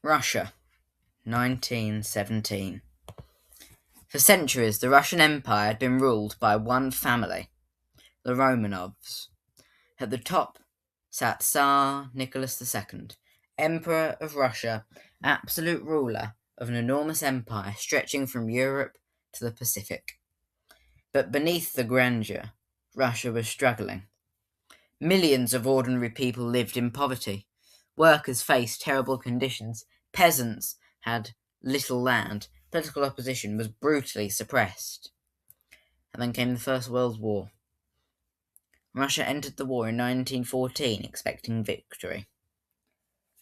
Russia, 1917. For centuries, the Russian Empire had been ruled by one family, the Romanovs. At the top sat Tsar Nicholas II, Emperor of Russia, absolute ruler of an enormous empire stretching from Europe to the Pacific. But beneath the grandeur, Russia was struggling. Millions of ordinary people lived in poverty. Workers faced terrible conditions. Peasants had little land. Political opposition was brutally suppressed. And then came the First World War. Russia entered the war in 1914 expecting victory.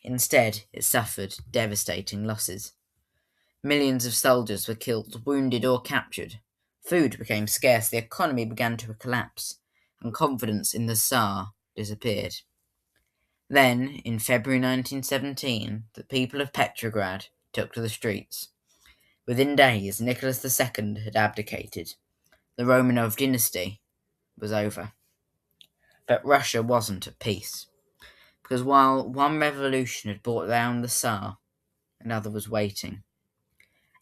Instead, it suffered devastating losses. Millions of soldiers were killed, wounded, or captured. Food became scarce, the economy began to collapse, and confidence in the Tsar disappeared. Then, in February 1917, the people of Petrograd took to the streets. Within days, Nicholas II had abdicated. The Romanov dynasty was over. But Russia wasn't at peace, because while one revolution had brought down the Tsar, another was waiting.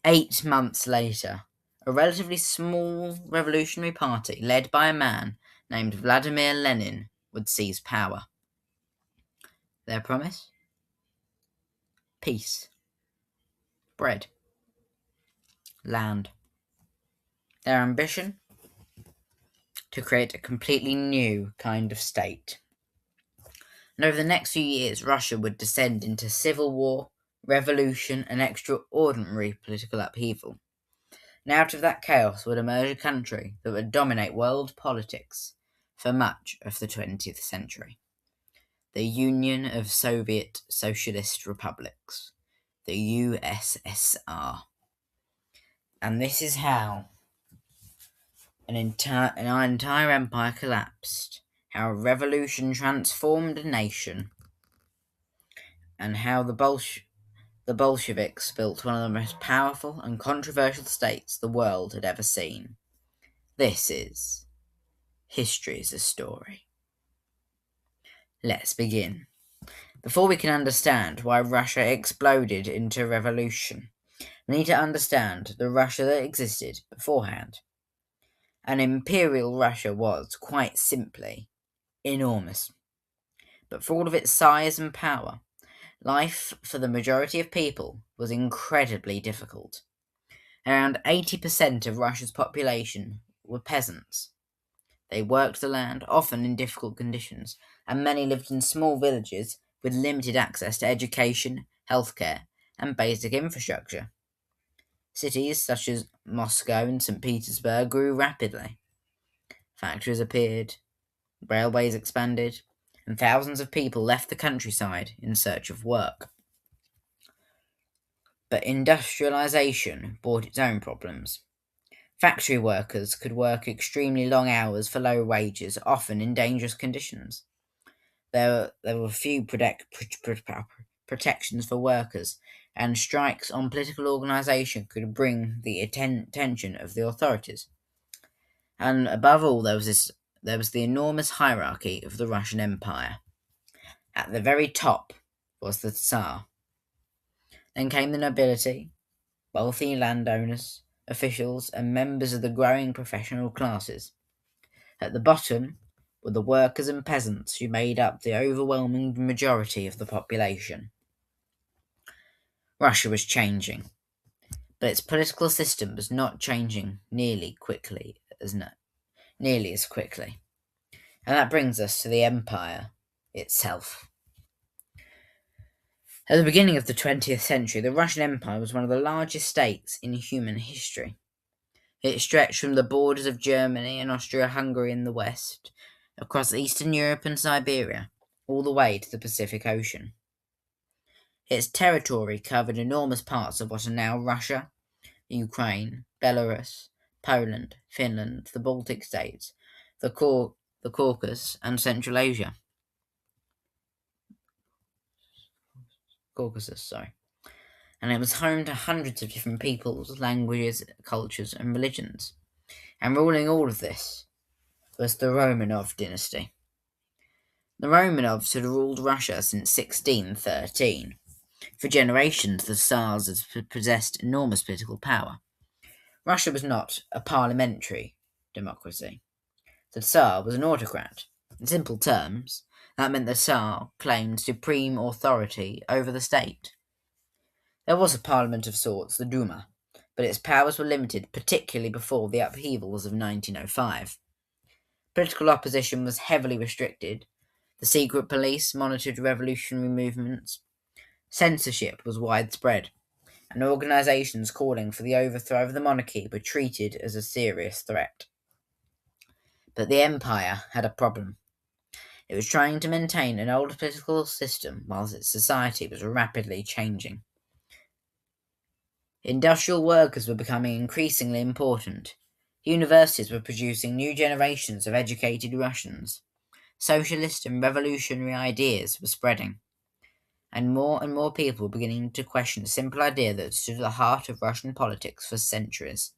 8 months later, a relatively small revolutionary party, led by a man named Vladimir Lenin, would seize power. Their promise? Peace. Bread. Land. Their ambition? To create a completely new kind of state. And over the next few years, Russia would descend into civil war, revolution, and extraordinary political upheaval. And out of that chaos would emerge a country that would dominate world politics for much of the 20th century. The Union of Soviet Socialist Republics, the USSR. And this is how an entire empire collapsed, how a revolution transformed a nation, and how the Bolsheviks built one of the most powerful and controversial states the world had ever seen. This is History's a Story. Let's begin. Before we can understand why Russia exploded into revolution, we need to understand the Russia that existed beforehand. An imperial Russia was, quite simply, enormous. But for all of its size and power, life for the majority of people was incredibly difficult. Around 80% of Russia's population were peasants. They worked the land, often in difficult conditions, and many lived in small villages with limited access to education, healthcare, and basic infrastructure. Cities such as Moscow and St. Petersburg grew rapidly. Factories appeared, railways expanded, and thousands of people left the countryside in search of work. But industrialization brought its own problems. Factory workers could work extremely long hours for low wages, often in dangerous conditions. There were few protections for workers, and strikes on political organisation could bring the attention of the authorities. And above all, there was the enormous hierarchy of the Russian Empire. At the very top was the Tsar. Then came the nobility, wealthy landowners, officials, and members of the growing professional classes. At the bottom were the workers and peasants who made up the overwhelming majority of the population. Russia was changing, but its political system was not changing nearly as quickly. And that brings us to the empire itself. At the beginning of the 20th century, the Russian Empire was one of the largest states in human history. It stretched from the borders of Germany and Austria-Hungary in the west, across Eastern Europe and Siberia, all the way to the Pacific Ocean. Its territory covered enormous parts of what are now Russia, Ukraine, Belarus, Poland, Finland, the Baltic states, the Caucasus, and Central Asia. And it was home to hundreds of different peoples, languages, cultures, and religions. And ruling all of this was the Romanov dynasty. The Romanovs had ruled Russia since 1613. For generations, the Tsars had possessed enormous political power. Russia was not a parliamentary democracy. The Tsar was an autocrat. In simple terms, that meant the Tsar claimed supreme authority over the state. There was a parliament of sorts, the Duma, but its powers were limited, particularly before the upheavals of 1905. Political opposition was heavily restricted. The secret police monitored revolutionary movements. Censorship was widespread, and organisations calling for the overthrow of the monarchy were treated as a serious threat. But the empire had a problem. It was trying to maintain an old political system whilst its society was rapidly changing. Industrial workers were becoming increasingly important. Universities were producing new generations of educated Russians. Socialist and revolutionary ideas were spreading, and more people were beginning to question the simple idea that stood at the heart of Russian politics for centuries.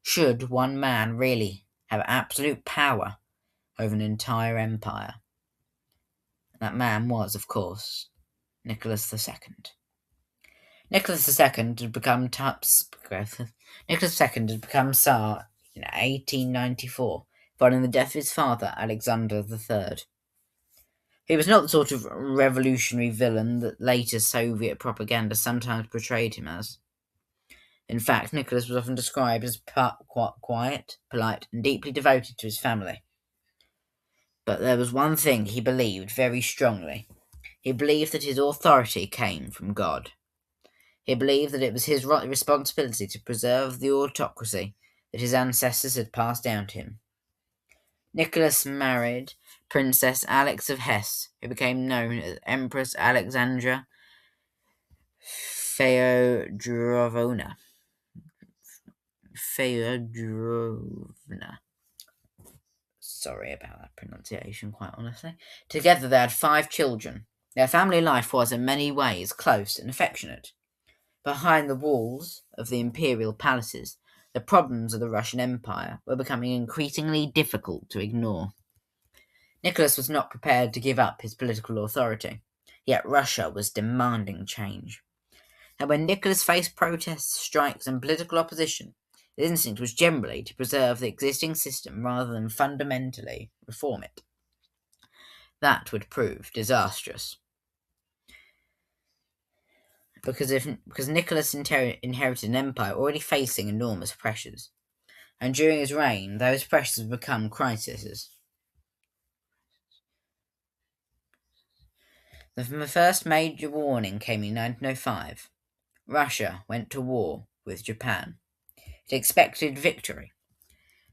Should one man really have absolute power over an entire empire? That man was, of course, Nicholas II. Nicholas II had become Tsar in 1894, following the death of his father, Alexander III. He was not the sort of revolutionary villain that later Soviet propaganda sometimes portrayed him as. In fact, Nicholas was often described as quiet, polite, and deeply devoted to his family. But there was one thing he believed very strongly. He believed that his authority came from God. He believed that it was his responsibility to preserve the autocracy that his ancestors had passed down to him. Nicholas married Princess Alex of Hesse, who became known as Empress Alexandra Feodorovna. Sorry about that pronunciation, quite honestly. Together they had 5 children. Their family life was in many ways close and affectionate. Behind the walls of the imperial palaces, the problems of the Russian Empire were becoming increasingly difficult to ignore. Nicholas was not prepared to give up his political authority, yet Russia was demanding change. And when Nicholas faced protests, strikes, and political opposition, his instinct was generally to preserve the existing system rather than fundamentally reform it. That would prove disastrous. Because Nicholas inherited an empire already facing enormous pressures, and during his reign, those pressures would become crises. The first major warning came in 1905. Russia went to war with Japan. It expected victory.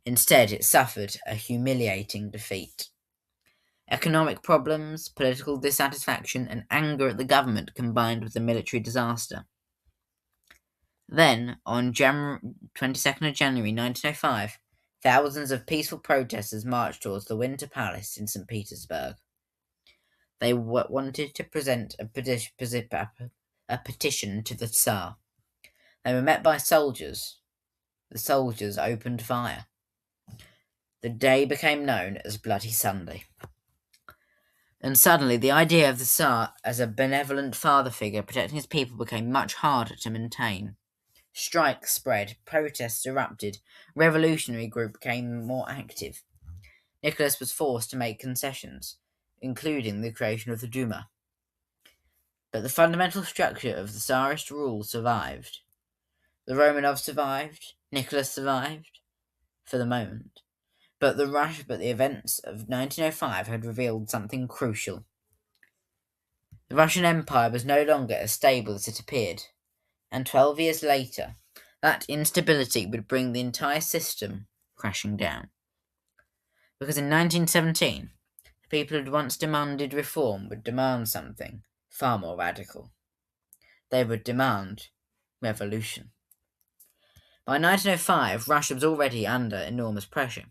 Instead, it suffered a humiliating defeat. Economic problems, political dissatisfaction, and anger at the government combined with the military disaster. Then, on 22nd of January 1905, thousands of peaceful protesters marched towards the Winter Palace in St. Petersburg. They wanted to present a petition to the Tsar. They were met by soldiers. The soldiers opened fire. The day became known as Bloody Sunday. And suddenly, the idea of the Tsar as a benevolent father figure protecting his people became much harder to maintain. Strikes spread, protests erupted, revolutionary groups became more active. Nicholas was forced to make concessions, including the creation of the Duma. But the fundamental structure of the Tsarist rule survived. The Romanovs survived, Nicholas survived, for the moment. But the events of 1905 had revealed something crucial. The Russian Empire was no longer as stable as it appeared, and 12 years later, that instability would bring the entire system crashing down. Because in 1917, the people who had once demanded reform would demand something far more radical. They would demand revolution. By 1905, Russia was already under enormous pressure.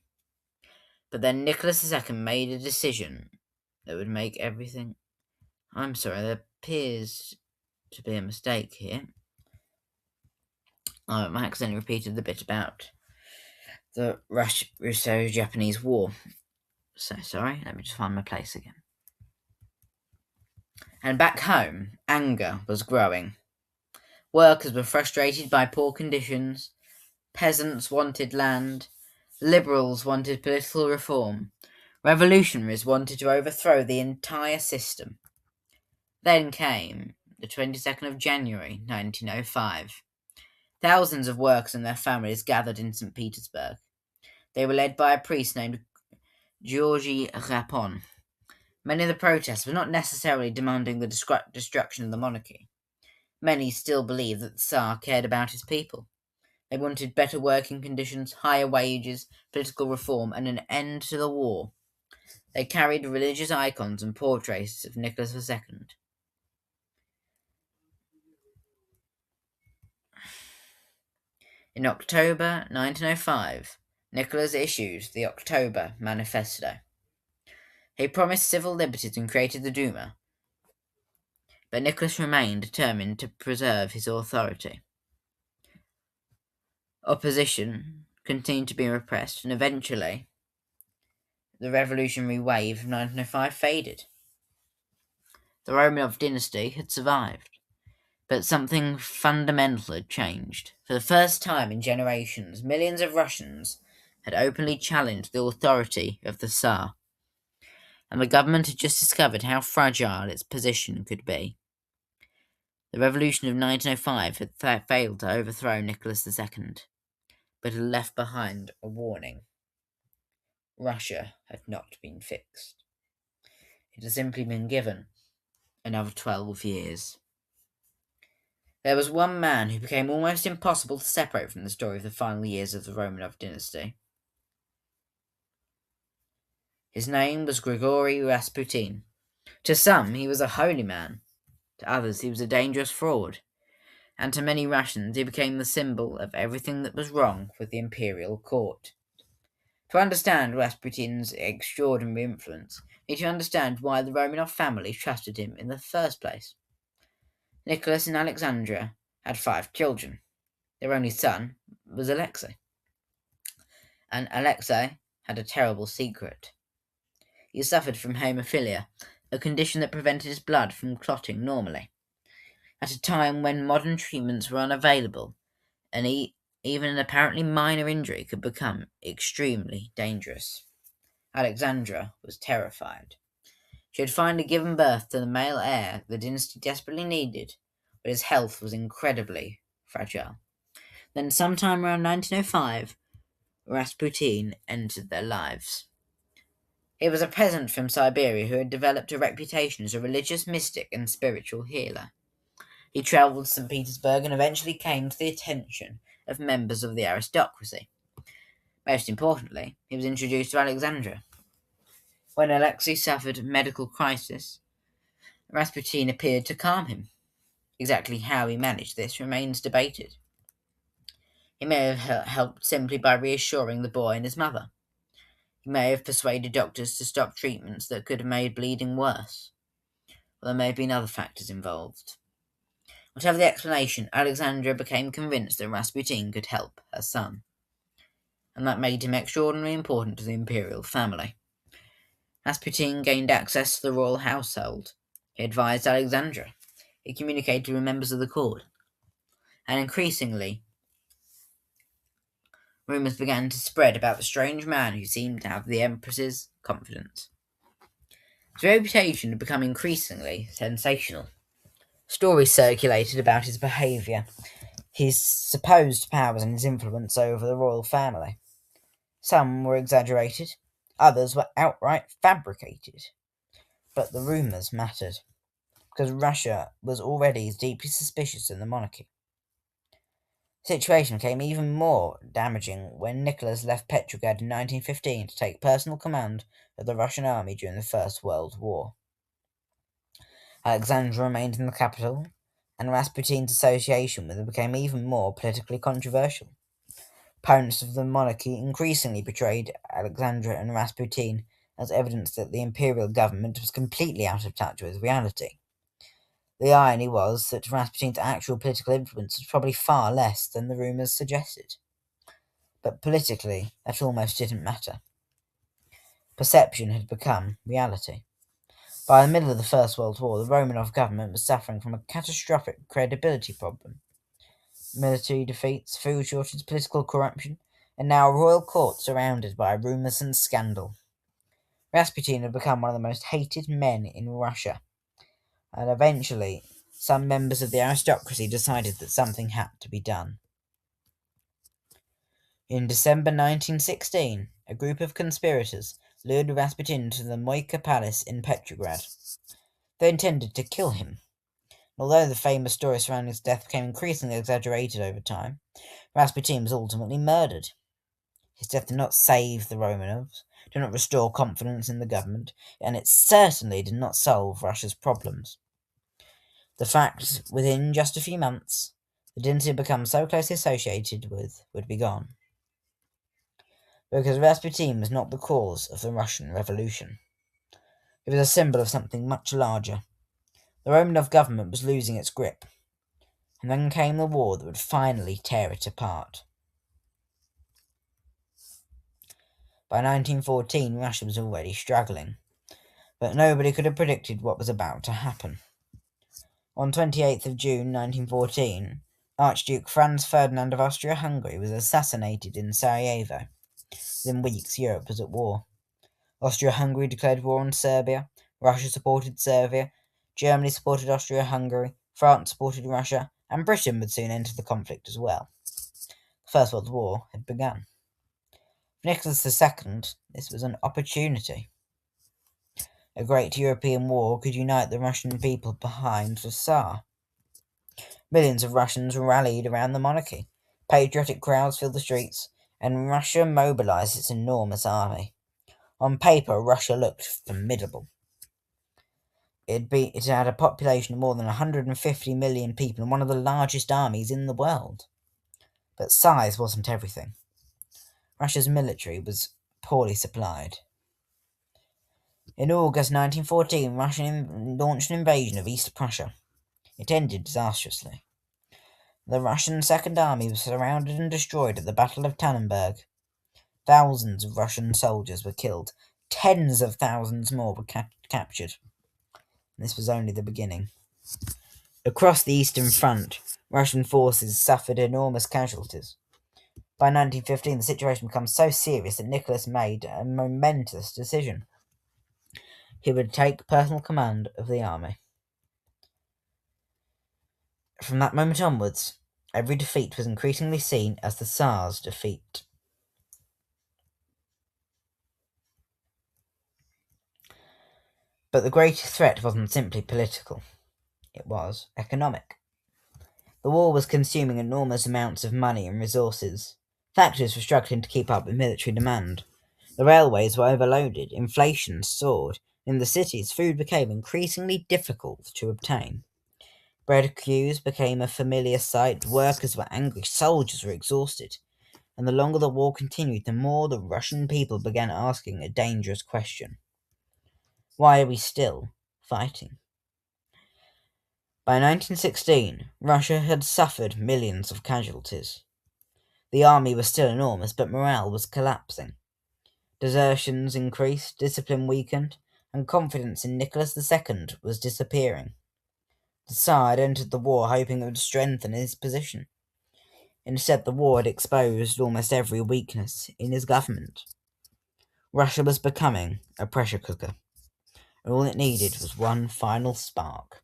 But then Nicholas II made a decision that would make everything... I'm sorry, there appears to be a mistake here. I accidentally repeated the bit about the Russo-Japanese War. So sorry, let me just find my place again. And back home, anger was growing. Workers were frustrated by poor conditions, peasants wanted land, liberals wanted political reform, revolutionaries wanted to overthrow the entire system. Then came the 22nd of January 1905. Thousands of workers and their families gathered in St. Petersburg. They were led by a priest named Georgy Rapon. Many of the protests were not necessarily demanding the destruction of the monarchy. Many still believed that the Tsar cared about his people. They wanted better working conditions, higher wages, political reform, and an end to the war. They carried religious icons and portraits of Nicholas II. In October 1905, Nicholas issued the October Manifesto. He promised civil liberties and created the Duma, but Nicholas remained determined to preserve his authority. Opposition continued to be repressed, and eventually the revolutionary wave of 1905 faded. The Romanov dynasty had survived, but something fundamental had changed. For the first time in generations, millions of Russians had openly challenged the authority of the Tsar, and the government had just discovered how fragile its position could be. The revolution of 1905 had failed to overthrow Nicholas II, but had left behind a warning. Russia had not been fixed. It had simply been given another 12 years. There was one man who became almost impossible to separate from the story of the final years of the Romanov dynasty. His name was Grigory Rasputin. To some, he was a holy man. To others, he was a dangerous fraud. And to many Russians, he became the symbol of everything that was wrong with the imperial court. To understand Rasputin's extraordinary influence, we need to understand why the Romanov family trusted him in the first place. Nicholas and Alexandra had 5 children. Their only son was Alexei. And Alexei had a terrible secret. He suffered from hemophilia, a condition that prevented his blood from clotting normally. At a time when modern treatments were unavailable, and even an apparently minor injury could become extremely dangerous. Alexandra was terrified. She had finally given birth to the male heir the dynasty desperately needed, but his health was incredibly fragile. Then, sometime around 1905, Rasputin entered their lives. He was a peasant from Siberia who had developed a reputation as a religious mystic and spiritual healer. He travelled to St. Petersburg and eventually came to the attention of members of the aristocracy. Most importantly, he was introduced to Alexandra. When Alexei suffered a medical crisis, Rasputin appeared to calm him. Exactly how he managed this remains debated. He may have helped simply by reassuring the boy and his mother. He may have persuaded doctors to stop treatments that could have made bleeding worse. Or there may have been other factors involved. Whatever the explanation, Alexandra became convinced that Rasputin could help her son, and that made him extraordinarily important to the imperial family. Rasputin gained access to the royal household. He advised Alexandra. He communicated with members of the court. And increasingly, rumours began to spread about the strange man who seemed to have the Empress's confidence. His reputation had become increasingly sensational. Stories circulated about his behaviour, his supposed powers and his influence over the royal family. Some were exaggerated, others were outright fabricated. But the rumours mattered, because Russia was already deeply suspicious in the monarchy. The situation became even more damaging when Nicholas left Petrograd in 1915 to take personal command of the Russian army during the First World War. Alexandra remained in the capital, and Rasputin's association with her became even more politically controversial. Opponents of the monarchy increasingly portrayed Alexandra and Rasputin as evidence that the imperial government was completely out of touch with reality. The irony was that Rasputin's actual political influence was probably far less than the rumours suggested. But politically, that almost didn't matter. Perception had become reality. By the middle of the First World War, the Romanov government was suffering from a catastrophic credibility problem. Military defeats, food shortages, political corruption, and now a royal court surrounded by rumours and scandal. Rasputin had become one of the most hated men in Russia, and eventually some members of the aristocracy decided that something had to be done. In December 1916, a group of conspirators lured Rasputin to the Moika Palace in Petrograd. They intended to kill him. Although the famous story surrounding his death became increasingly exaggerated over time, Rasputin was ultimately murdered. His death did not save the Romanovs, did not restore confidence in the government, and it certainly did not solve Russia's problems. The fact, within just a few months, the dynasty had become so closely associated with would be gone. Because Rasputin was not the cause of the Russian Revolution. It was a symbol of something much larger. The Romanov government was losing its grip, and then came the war that would finally tear it apart. By 1914, Russia was already struggling, but nobody could have predicted what was about to happen. On 28th of June 1914, Archduke Franz Ferdinand of Austria-Hungary was assassinated in Sarajevo. Within weeks, Europe was at war. Austria-Hungary declared war on Serbia, Russia supported Serbia, Germany supported Austria-Hungary, France supported Russia, and Britain would soon enter the conflict as well. The First World War had begun. For Nicholas II, this was an opportunity. A great European war could unite the Russian people behind the Tsar. Millions of Russians rallied around the monarchy. Patriotic crowds filled the streets, and Russia mobilized its enormous army. On paper, Russia looked formidable. It had a population of more than 150 million people and one of the largest armies in the world. But size wasn't everything. Russia's military was poorly supplied. In August 1914, Russia launched an invasion of East Prussia. It ended disastrously. The Russian Second Army was surrounded and destroyed at the Battle of Tannenberg. Thousands of Russian soldiers were killed. Tens of thousands more were captured. This was only the beginning. Across the Eastern Front, Russian forces suffered enormous casualties. By 1915, the situation becomes so serious that Nicholas made a momentous decision. He would take personal command of the army. From that moment onwards, every defeat was increasingly seen as the Tsar's defeat. But the greatest threat wasn't simply political. It was economic. The war was consuming enormous amounts of money and resources. Factories were struggling to keep up with military demand. The railways were overloaded, inflation soared. In the cities, food became increasingly difficult to obtain. Bread queues became a familiar sight, workers were angry, soldiers were exhausted. And the longer the war continued, the more the Russian people began asking a dangerous question. Why are we still fighting? By 1916, Russia had suffered millions of casualties. The army was still enormous, but morale was collapsing. Desertions increased, discipline weakened, and confidence in Nicholas II was disappearing. The Tsar had entered the war hoping it would strengthen his position. Instead, the war had exposed almost every weakness in his government. Russia was becoming a pressure cooker, and all it needed was one final spark.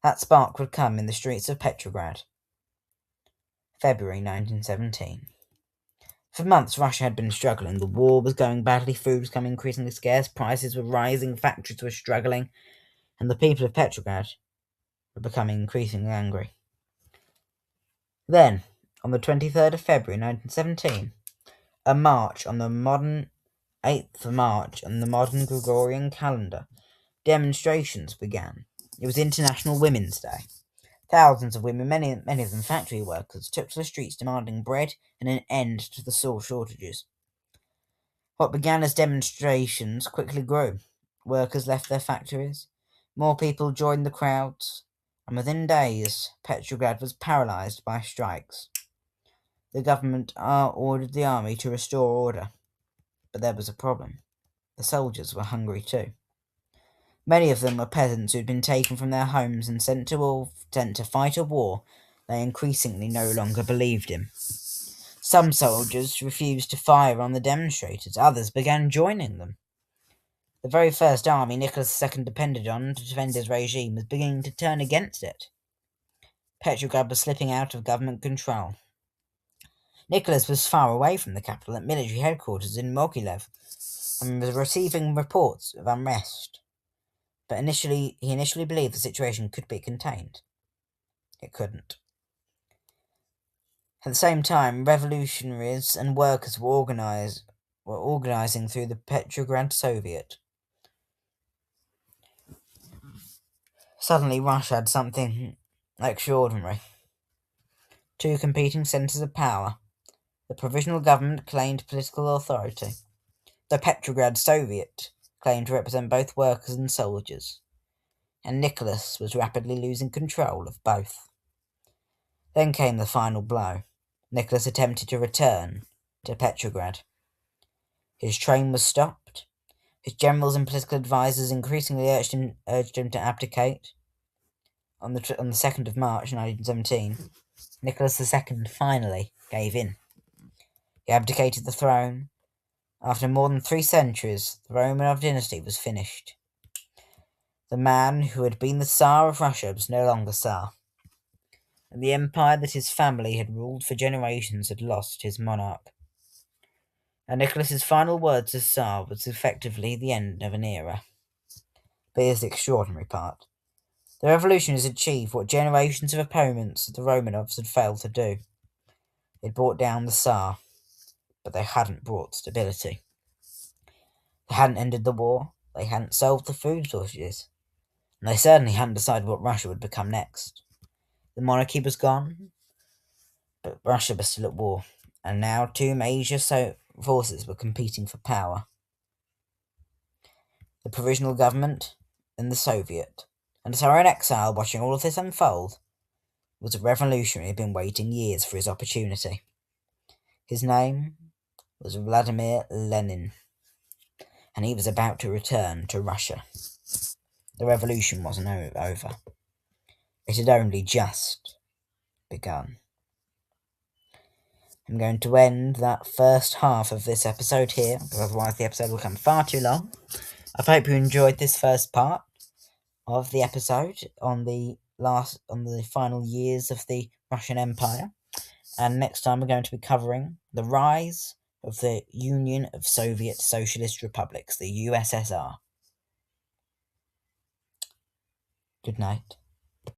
That spark would come in the streets of Petrograd. February 1917. For months, Russia had been struggling. The war was going badly, food was becoming increasingly scarce, prices were rising, factories were struggling, and the people of Petrograd were becoming increasingly angry. Then, on the 23rd of February 1917, a march on the modern 8th of March on the modern Gregorian calendar, demonstrations began. It was International Women's Day. Thousands of women, many of them factory workers, took to the streets demanding bread and an end to the sore shortages. What began as demonstrations quickly grew. Workers left their factories, more people joined the crowds, and within days, Petrograd was paralysed by strikes. The government ordered the army to restore order, but there was a problem. The soldiers were hungry too. Many of them were peasants who had been taken from their homes and sent to fight a war they increasingly no longer believed in. Some soldiers refused to fire on the demonstrators, others began joining them. The very first army Nicholas II depended on to defend his regime was beginning to turn against it. Petrograd was slipping out of government control. Nicholas was far away from the capital at military headquarters in Mogilev and was receiving reports of unrest. But he initially believed the situation could be contained. It couldn't. At the same time, revolutionaries and workers were organizing through the Petrograd Soviet. Suddenly, Russia had something extraordinary. Two competing centers of power. The provisional government claimed political authority. The Petrograd Soviet claimed to represent both workers and soldiers. And Nicholas was rapidly losing control of both. Then came the final blow. Nicholas attempted to return to Petrograd. His train was stopped. His generals and political advisers increasingly urged him to abdicate. On the 2nd of March 1917, Nicholas II finally gave in. He abdicated the throne. After more than 3 centuries, the Romanov dynasty was finished. The man who had been the Tsar of Russia was no longer Tsar, and the empire that his family had ruled for generations had lost his monarch. And Nicholas's final words as Tsar was effectively the end of an era. But here's the extraordinary part. The revolution has achieved what generations of opponents of the Romanovs had failed to do. It brought down the Tsar, but they hadn't brought stability. They hadn't ended the war, they hadn't solved the food shortages, and they certainly hadn't decided what Russia would become next. The monarchy was gone, but Russia was still at war, and now 2 major forces were competing for power. The provisional government and the Soviet. And the Tsar in exile, watching all of this unfold, was a revolutionary who had been waiting years for his opportunity. His name was Vladimir Lenin, and he was about to return to Russia. The revolution wasn't over. It had only just begun. I'm going to end that first half of this episode here, because otherwise the episode will become far too long. I hope you enjoyed this first part of the episode on the final years of the Russian Empire. And next time we're going to be covering the rise of the Union of Soviet Socialist Republics, the USSR. Good night.